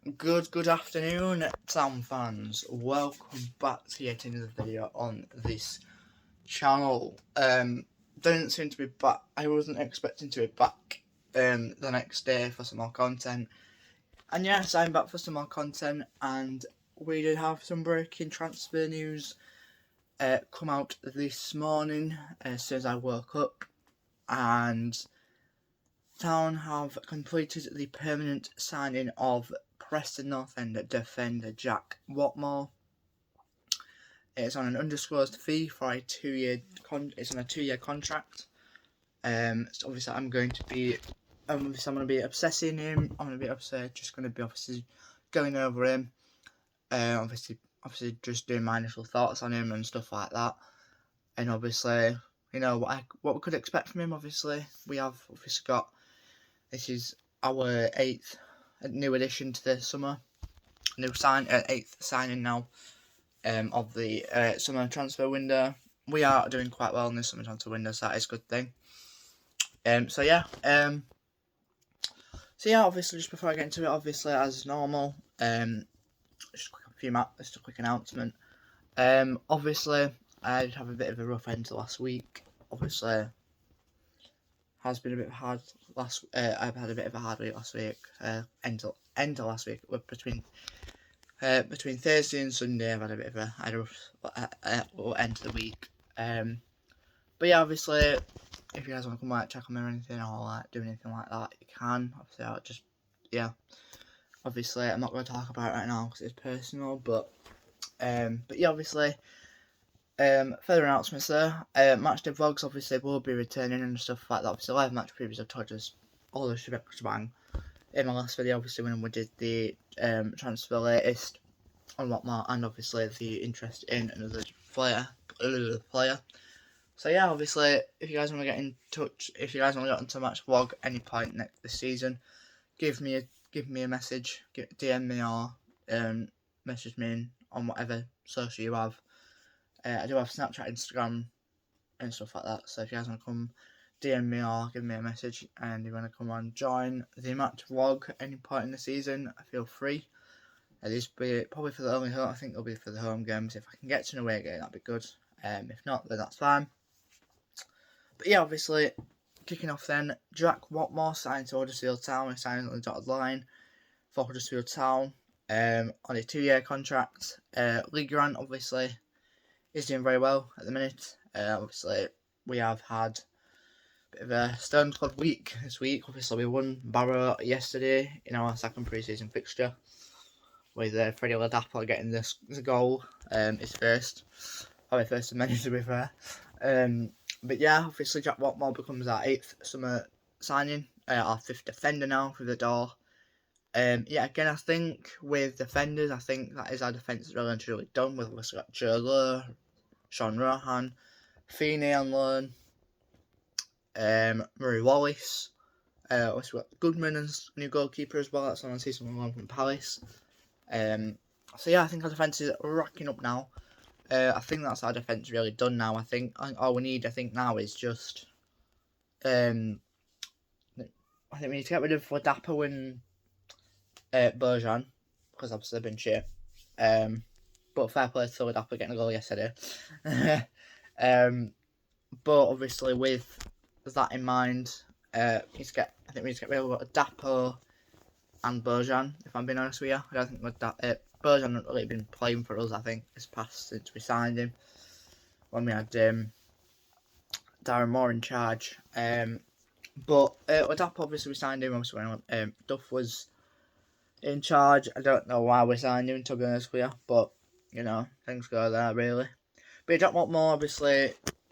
Good afternoon, Town fans. Welcome back to yet another video on this channel. Didn't seem to be back. I wasn't expecting to be back the next day for some more content. And yes, I'm back for some more content, and we did have some breaking transfer news come out this morning as soon as I woke up, and Town have completed the permanent signing of Preston North End defender Jack Whatmough. It's on an undisclosed fee for a 2-year. It's on a 2-year contract. So obviously I'm going to be obsessing him. I'm going to be just going to be obviously going over him. Obviously just doing my initial thoughts on him and stuff like that. And obviously, what we could expect from him. Obviously, we have got. This is our 8th new addition to the summer. 8th signing now of the summer transfer window. We are doing quite well in this summer transfer window, so that is a good thing. So obviously, just before I get into it, obviously as normal, just a quick announcement. Obviously, I did have a bit of a rough end to last week. Obviously, has been a bit hard I've had a bit of a hard week last week. End of last week, between Thursday and Sunday, I've had a bit of a rough end to the week. But yeah, obviously, if you guys want to come check on me or anything, or do anything like that, you can. Obviously, obviously, I'm not going to talk about it right now because it's personal. But yeah, obviously. Further announcements there. Matchday vlogs obviously will be returning and stuff like that. Obviously, live match previews I've told us all the shebang in my last video. Obviously, when we did the transfer latest on Whatmough, and obviously the interest in another player. So yeah, obviously, if you guys want to get in touch, if you guys want to get into a match vlog any point this season, give me a message, DM me or message me on whatever social you have. I do have Snapchat, Instagram, and stuff like that. So if you guys want to come DM me or give me a message and you want to come on join the match vlog at any point in the season, feel free. This will be probably for the only home. I think it'll be for the home games. If I can get to an away game, that'd be good. If not, then that's fine. But yeah, obviously, kicking off then, Jack Whatmough signed to Huddersfield Town. He signed on the dotted line for Huddersfield Town on a 2-year contract. League Grant, obviously, is doing very well at the minute. Obviously, we have had a bit of a stone cold week this week. Obviously, we won Barrow yesterday in our second pre-season fixture, with Freddie Ladapo getting the goal. His first, probably first of many to be fair. But yeah, obviously Jack Whatmough becomes our 8th summer signing, our 5th defender now through the door. Again, I think with defenders, I think that is our defence really and truly done. We've also got Joe Lowe, Sean Rohan, Feeney on loan, Murray Wallace. Also got Goodman as new goalkeeper as well. That's on season 1 from Palace. So yeah, I think our defence is racking up now. I think that's our defence really done now. I think all we need, now, is just. I think we need to get rid of Ladapo and Bojan, because obviously they've been shit. But fair play to Ladapo getting a goal yesterday. But obviously with that in mind, I think we need to get rid of Ladapo and Bojan, if I'm being honest with you. I don't think Bojan hasn't really been playing for us, I think, this past since we signed him. When we had Darren Moore in charge. But Ladapo, obviously we signed him, obviously when Duff was in charge. I don't know why we signed him, to be honest with you, but things go there really. But Jack Whatmough,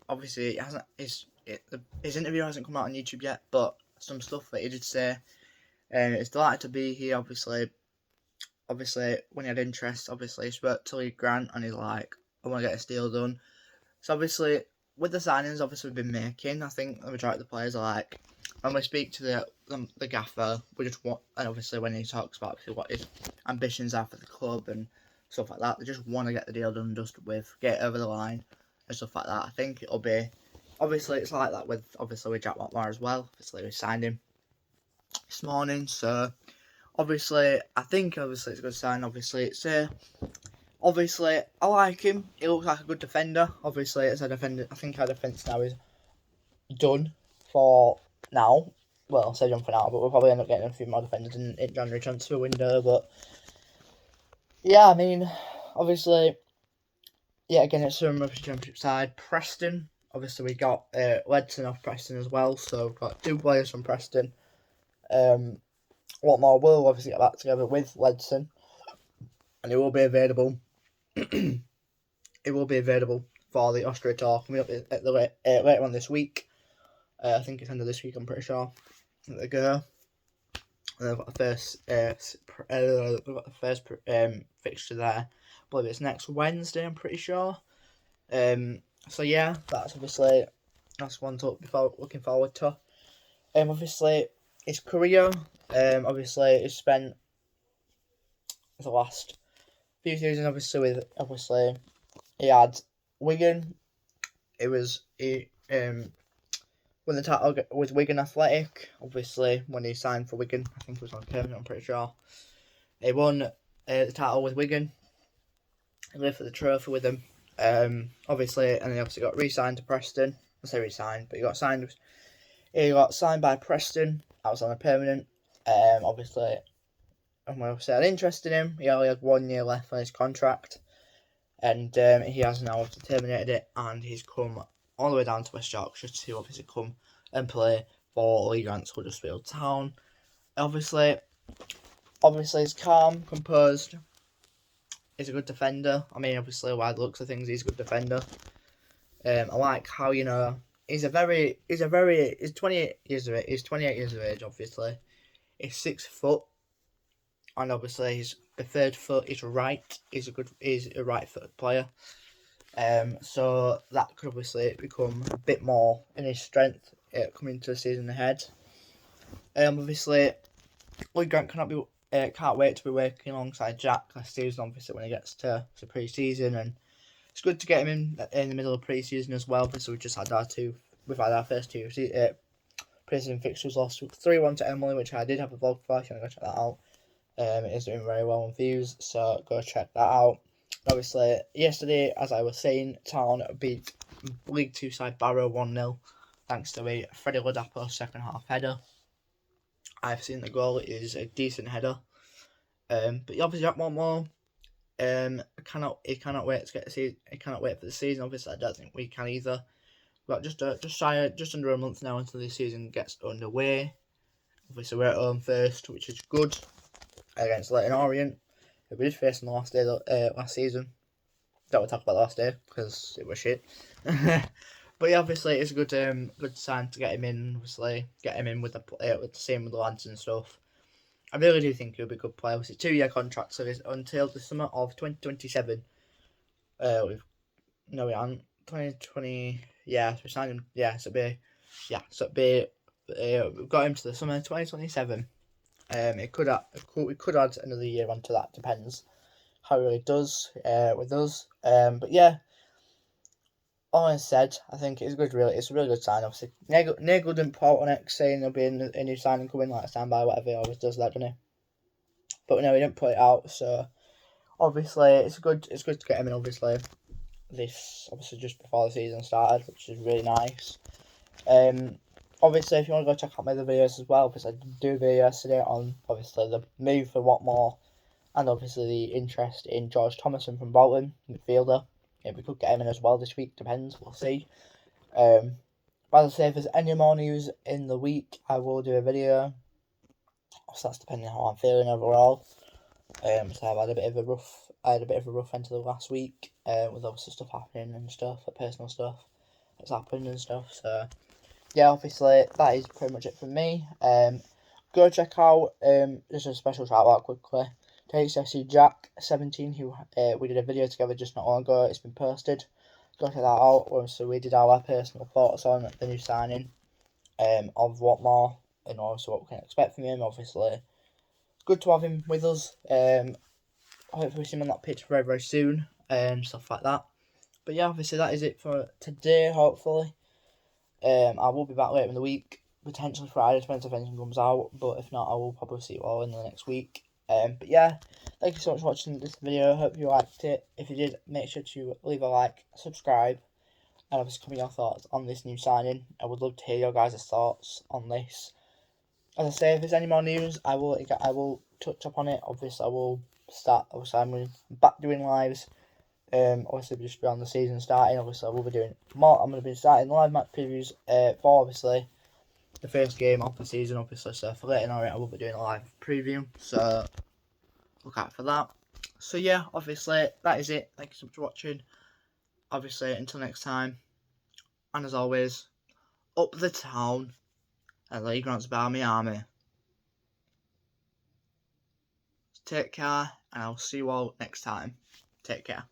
obviously his interview hasn't come out on YouTube yet, but some stuff that he did say. He's delighted to be here. Obviously when he had interest, he spoke to League Grant and he's like, I want to get a deal done. So obviously with the signings we've been making, I think the majority of the players are like, when we speak to the gaffer, we just want, and obviously when he talks about what his ambitions are for the club and stuff like that, they just want to get the deal done, just get it over the line and stuff like that. I think it'll be, obviously it's like that with Jack Whatmough as well. Obviously we signed him this morning, so Obviously, I think it's a good sign. Obviously, I like him. He looks like a good defender. Obviously, as a defender, I think our defence now is done for now. Well, I'll say done for now, but we'll probably end up getting a few more defenders in January transfer window. But yeah, I mean, obviously, yeah, again, it's from Rugby Championship side. Preston, obviously, we got Ledson off Preston as well, so we've got 2 players from Preston. Whatmough will obviously get back together with Ledson, and it will be available. It will be available for the Austria tour coming up at the later on this week. I think it's end of this week, I'm pretty sure. They go. And they've got the first fixture there. I believe it's next Wednesday, I'm pretty sure. So yeah, that's one to looking forward to. Obviously his career. Obviously he's spent the last few seasons he had Wigan. He won the title with Wigan Athletic. Obviously, when he signed for Wigan, I think it was on permanent, I'm pretty sure. He won the title with Wigan. He lived for the trophy with them. Obviously, and he obviously got re-signed to Preston. I say re-signed, but he got signed. He got signed by Preston. I was on a permanent. Obviously, and we obviously had interest in him. He only had 1 year left on his contract, and he has now terminated it, and he's come all the way down to West Yorkshire to obviously come and play for League Grant's Huddersfield Town. Obviously he's calm, composed. He's a good defender. I mean, obviously, by the looks of things, he's a good defender. I like how, he's 28 years of age. He's 28 years of age, obviously. He's 6 foot, and obviously his third foot is right. He's a right-footed player. So that could obviously become a bit more in his strength coming to the season ahead. Obviously, Lloyd Grant can't wait to be working alongside Jack last season. Obviously, when he gets to pre-season, and it's good to get him in the middle of pre-season as well. Because we've had our first 2 pre-season fixtures. Lost 3-1 to Emily, which I did have a vlog for. If you want to go check that out, it is doing very well on views, so go check that out. Obviously, yesterday, as I was saying, Town beat League 2 side Barrow 1-0 thanks to a Freddie Ladapo second half header. I've seen the goal; it is a decent header. But obviously, Jack Whatmough, he cannot wait to get to see. He cannot wait for the season. Obviously, I don't think we can either. We've got just under a month now until the season gets underway. Obviously, we're at home first, which is good against Leyton Orient. We did face on the last day last season. Don't want to talk about the last day because it was shit. But yeah, obviously it's a good sign to get him in. Obviously, get him in with the same with the lads and stuff. I really do think he'll be a good player. It's a 2-year contract, so it's until the summer of 2027. We aren't 2020. Yeah, we signed him. We've got him to the summer 2027. We could add another year onto that. Depends how he really does with us. But yeah, all I said, I think it's good. It's a really good sign. Obviously, Nagel didn't put on it saying there'll be a new signing coming, like standby, whatever he always does that, doesn't he? But no, he didn't put it out. So obviously, it's good to get him in. Obviously just before the season started, which is really nice. Obviously, if you want to go check out my other videos as well, because I did do a video yesterday on obviously the move for Whatmough, and obviously the interest in George Thomason from Bolton, midfielder. Yeah, we could get him in as well this week, depends, we'll see. But as I say, if there's any more news in the week, I will do a video. So that's depending on how I'm feeling overall. So I had a bit of a rough end to the last week, with obviously stuff happening and stuff, like personal stuff that's happened and stuff. So yeah, obviously that is pretty much it from me. Go check out just a special shout out quickly to HFC Jack 17, who we did a video together just not long ago. It's been posted. Go check that out. So we did our personal thoughts on the new signing of Whatmough, and also what we can expect from him. Obviously, it's good to have him with us. Hopefully we see him on that pitch very, very soon, and stuff like that. But yeah, obviously that is it for today, hopefully. I will be back later in the week potentially Friday, depends if anything comes out, but if not, I will probably see you all in the next week. But yeah, thank you so much for watching this video. Hope you liked it. If you did, make sure to leave a like, subscribe, and obviously comment your thoughts on this new signing. I would love to hear your guys' thoughts on this. As I say, if there's any more news, I will touch up on it. Obviously, I will start. Obviously, I'm back doing lives. Obviously, just beyond the season starting. Obviously, I will be doing more. I'm going to be starting live match previews for obviously the first game of the season. Obviously, so for later on, I will be doing a live preview. So look out for that. So yeah, obviously that is it. Thank you so much for watching. Obviously, until next time, and as always, up the town. And Lee Grant's by my army. Take care, and I'll see you all next time. Take care.